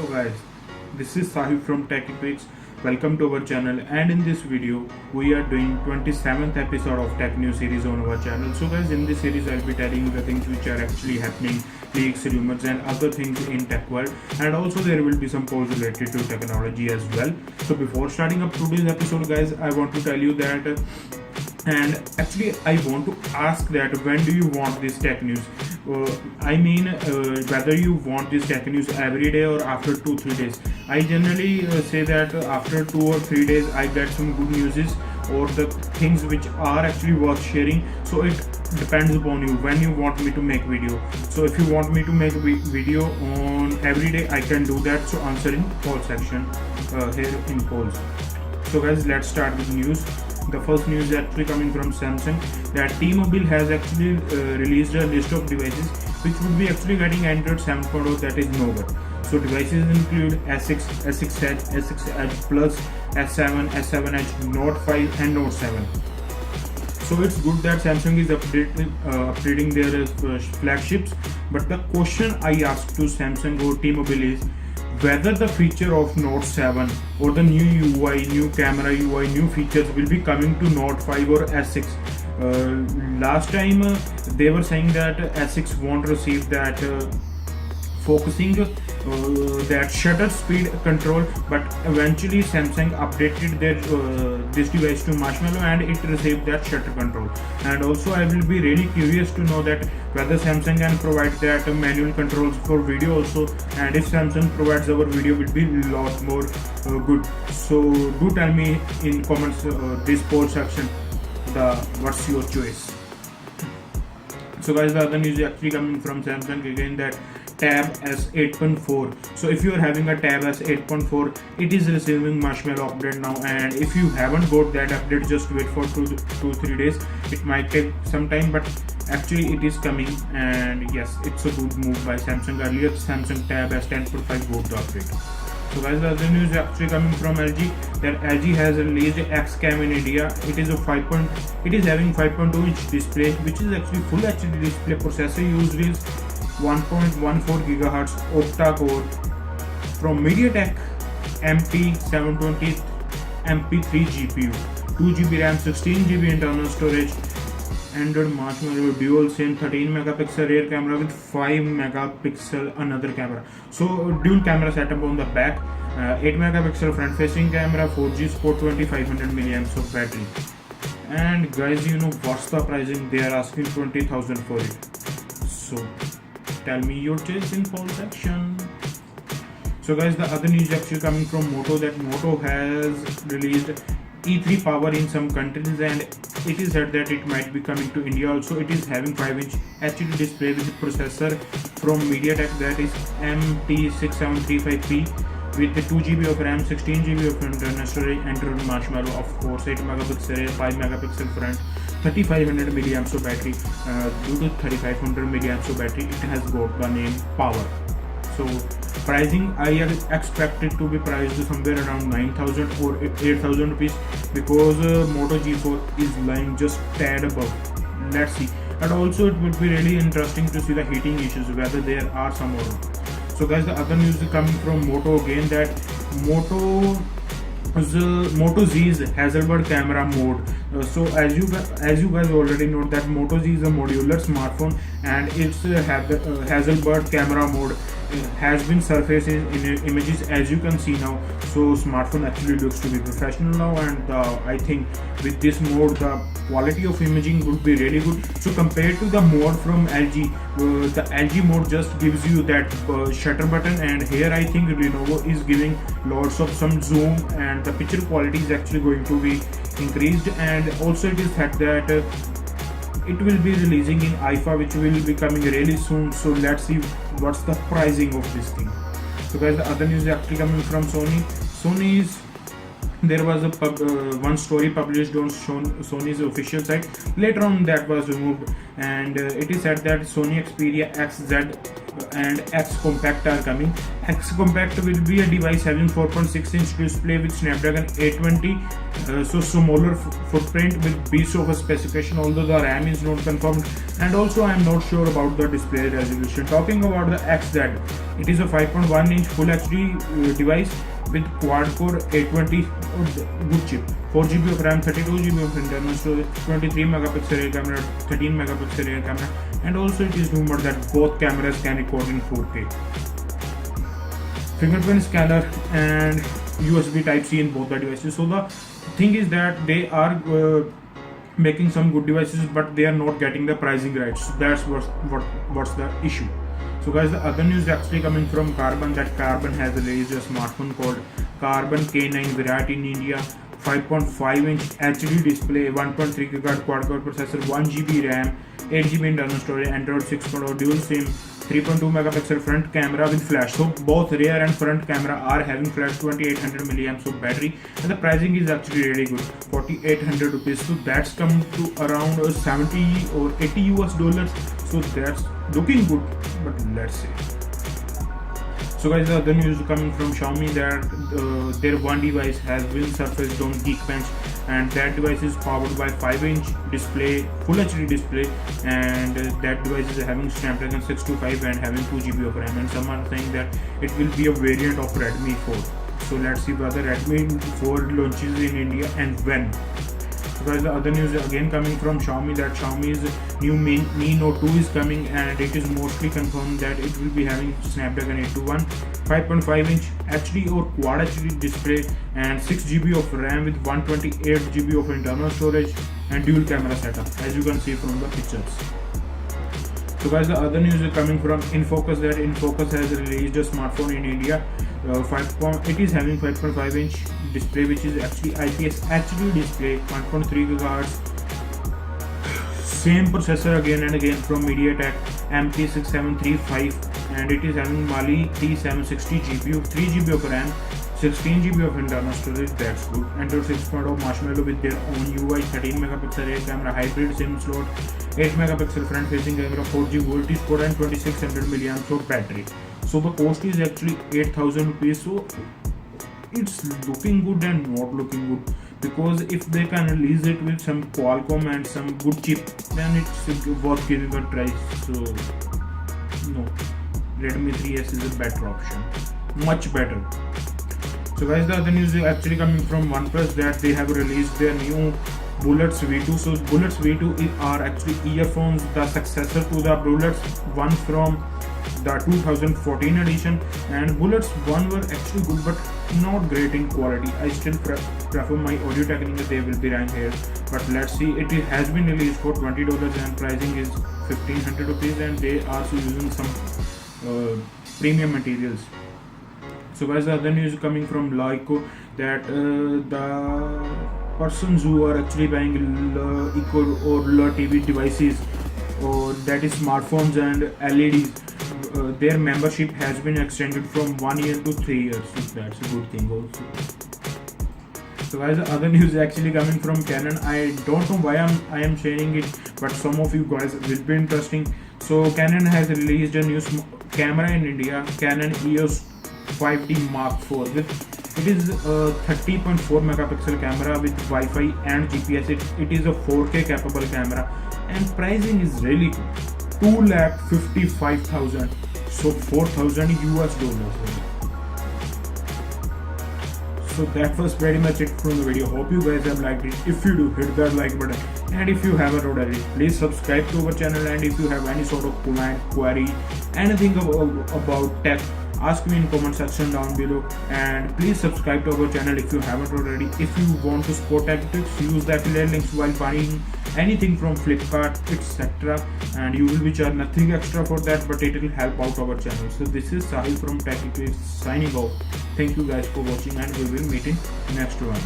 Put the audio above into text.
guys, this is Sahib from TechPix. Welcome to our channel, and in this video we are doing 27th episode of Tech News series on our channel. So guys, in this series I'll be telling you the things which are actually happening, leaks, rumors and other things in tech world, and also there will be some polls related to technology as well. So before starting up today's episode guys, I want to tell you that and actually I want to ask that when do you want this tech news. Whether you want this tech news every day or after 2-3 days. I generally say that after 2 or 3 days I get some good news or the things which are actually worth sharing. So it depends upon you when you want me to make video. So if you want me to make video on every day, I can do that. So answer in poll section here in polls. So guys, let's start with news. The first news is actually coming from Samsung, that T-Mobile has actually released a list of devices which would be actually getting Android 7.0, that is Nougat. So devices include S6, S6 Edge, S6 Edge Plus, S7, S7 Edge, Note 5 and Note 7. So it's good that Samsung is updating their flagships, but the question I asked to Samsung or T-Mobile is whether the feature of Note 7 or the new UI, new camera UI, new features will be coming to Note 5 or S6. Last time they were saying that S6 won't receive that focusing that shutter speed control, but eventually Samsung updated their this device to Marshmallow and it received that shutter control. And also I will be really curious to know that whether Samsung can provide that manual controls for video also, and if Samsung provides, our video will be a lot more good. So do tell me in comments this poll section what's your choice. So guys, the other news is actually coming from Samsung again, that Tab S8.4. So if you are having a Tab S8.4, it is receiving Marshmallow update now, and if you haven't got that update, just wait for 2-3 days. It might take some time, but actually it is coming, and yes, it's a good move by Samsung. Earlier Samsung Tab S10.5 got the update. So guys, the other news is actually coming from LG, that LG has released XCam in India. It is having 5.2 inch display, which is actually full HD display. Processor used is 1.14 GHz octa-core from MediaTek MP720 MP3 GPU, 2GB RAM, 16GB internal storage, Android Marshmallow dual SIM, 13 megapixel rear camera with 5 megapixel another camera. So dual camera setup on the back, 8 megapixel front facing camera, 4G support, 2500 milliamps of battery. And guys, you know what's the pricing? They are asking 20,000 for it. So tell me your choice in poll section. So guys, the other news actually coming from Moto, that Moto has released E3 power in some countries, and it is said that it might be coming to India also. It is having 5-inch HD display with processor from MediaTek, that is MT6735P, with the 2GB of RAM, 16GB of internal storage, Android Marshmallow, of course, 8 megapixel rear, 5 megapixel front, 3500 milliamps of battery. Due to 3500 milliamps of battery, it has got the name Power. So pricing, I expect it to be priced somewhere around 9,000 or 8,000 rupees, because Moto G4 is lying just tad above. Let's see. And also it would be really interesting to see the heating issues, whether there are some or not. So guys, the other news is coming from Moto again, that Moto Z's Hasselblad camera mode. So as you guys already know, that Moto Z is a modular smartphone, and its Hasselblad camera mode has been surfaced in images, as you can see now. So smartphone actually looks to be professional now, and I think with this mode the quality of imaging would be really good. So compared to the mode from LG, the LG mode just gives you that shutter button, and here I think Lenovo is giving lots of some zoom, and the picture quality is actually going to be increased. And also it is said that it will be releasing in IFA, which will be coming really soon. So let's see what's the pricing of this thing. So guys, the other news is actually coming from Sony. Sony is there was a one story published on Sony's official site. Later on that was removed, and it is said that Sony Xperia XZ and X Compact are coming. X Compact will be a device having 4.6-inch display with Snapdragon 820, so smaller footprint with beast of a specification, although the RAM is not confirmed, and also I am not sure about the display resolution. Talking about the XZ, it is a 5.1-inch Full HD device with quad-core 820 good chip, 4GB of RAM, 32GB of internal storage, 23 megapixel rear camera, 13 megapixel rear camera, and also it is rumored that both cameras can record in 4K. Fingerprint scanner and USB Type-C in both the devices. So the thing is that they are making some good devices, but they are not getting the pricing right. So that's what's the issue. So guys, the other news actually coming from Carbon, that Carbon has released a smartphone called Carbon K9 Virat in India. 5.5-inch HD display, 1.3 GHz quad-core processor, 1GB RAM, 8GB internal storage, Android 6.0 dual SIM, 3.2 megapixel front camera with flash. So both rear and front camera are having flash, 2800 milliamps of battery, and the pricing is actually really good, 4800 rupees. So that's come to around 70 or 80 US dollars. So that's looking good, but let's see. So guys, the other news coming from Xiaomi, that their one device has been surfaced on Geekbench, and that device is powered by 5-inch display, Full HD display, and that device is having Snapdragon 625 and having 2GB of RAM, and some are saying that it will be a variant of Redmi 4. So let's see whether Redmi 4 launches in India and when. So guys, the other news again coming from Xiaomi, that Xiaomi's new Mi Note 2 is coming, and it is mostly confirmed that it will be having Snapdragon 821, 5.5-inch HD or Quad HD display, and 6GB of RAM with 128GB of internal storage, and dual camera setup, as you can see from the pictures. So guys, the other news is coming from Infocus, that Infocus has released a smartphone in India. It is having 5.5-inch display, which is actually IPS HD display, 1.3 GHz. Same processor again and again from MediaTek, MT6735, and it is having Mali T760 GPU, 3GB of RAM, 16GB of internal storage. That's good. Android 6.0 Marshmallow with their own UI, 13 megapixel rear camera, hybrid SIM slot, 8 megapixel front facing camera, 4G voltage port, and 2600 milliamps of battery. So the cost is actually 8000 rupees. So it's looking good and not looking good, because if they can release it with some Qualcomm and some good chip, then it's worth giving a try. So no, Redmi 3S is a better option, much better. So guys, the other news is actually coming from OnePlus, that they have released their new Bullets V2. So Bullets V2 are actually earphones, the successor to the Bullets 1 from the 2014 edition, and Bullets 1 were actually good but not great in quality. I still prefer my Audio Technica, they will be ranked here, but let's see. It has been released for $20 and pricing is 1500 rupees, and they are also using some premium materials. So guys, the other news coming from Leico, that the persons who are actually buying Leico or La TV devices, or that is smartphones and LEDs, their membership has been extended from 1 year to 3 years. So that's a good thing also. So guys, the other news actually coming from Canon. I don't know why I am sharing it, but some of you guys will be interesting. So Canon has released a new camera in India, Canon EOS 5D Mark IV. It is a 30.4 megapixel camera with Wi-Fi and GPS. It is a 4K capable camera, and pricing is really good, 2,55,000, so 4,000 US dollars. So that was pretty much it from the video. Hope you guys have liked it. If you do, hit that like button, and if you haven't already, please subscribe to our channel. And if you have any sort of comment, query, anything about tech, ask me in comment section down below, and please subscribe to our channel if you haven't already. If you want to support TechTips, use the affiliate links while buying anything from Flipkart, etc., and you will be charged nothing extra for that, but it will help out our channel. So this is Sahil from TechTips signing off. Thank you guys for watching, and we will meet in next one.